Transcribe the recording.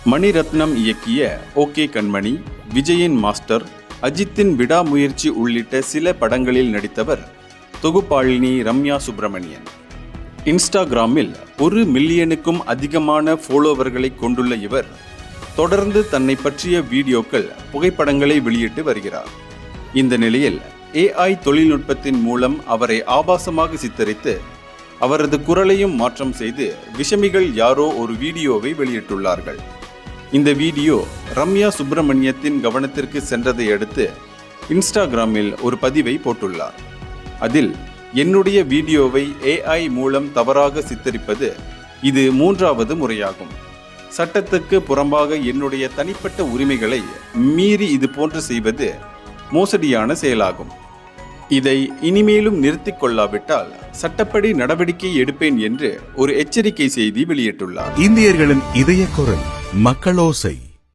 மணிரத்னம் இயக்கிய ஓகே கண்மணி, விஜயின் மாஸ்டர், அஜித்தின் விடாமுயற்சி உள்ளிட்ட சில படங்களில் நடித்தவர் தொகுப்பாளினி ரம்யா சுப்பிரமணியன். இன்ஸ்டாகிராமில் 1 மில்லியனுக்கும் அதிகமான ஃபாலோவர்களை கொண்டுள்ள இவர் தொடர்ந்து தன்னை பற்றிய வீடியோக்கள், புகைப்படங்களை வெளியிட்டு வருகிறார். இந்த நிலையில் AI தொழில்நுட்பத்தின் மூலம் அவரை ஆபாசமாக சித்தரித்து அவரது குரலையும் மாற்றம் செய்து விஷமிகள் யாரோ ஒரு வீடியோவை வெளியிட்டுள்ளார்கள். இந்த வீடியோ ரம்யா சுப்பிரமணியத்தின் கவனத்திற்கு சென்றதை அடுத்து இன்ஸ்டாகிராமில் ஒரு பதிவை போட்டுள்ளார். அதில், என்னுடைய வீடியோவை AI மூலம் தவறாக சித்தரிப்பது இது 3வது முறையாகும். சட்டத்துக்கு புறம்பாக என்னுடைய தனிப்பட்ட உரிமைகளை மீறி இது போன்று செய்வது மோசடியான செயலாகும். இதை இனிமேலும் நிறுத்திக் கொள்ளாவிட்டால் சட்டப்படி நடவடிக்கை எடுப்பேன் என்று ஒரு எச்சரிக்கை செய்தி வெளியிட்டுள்ளார். இந்தியர்களின் இதய குரல் மக்களோசை.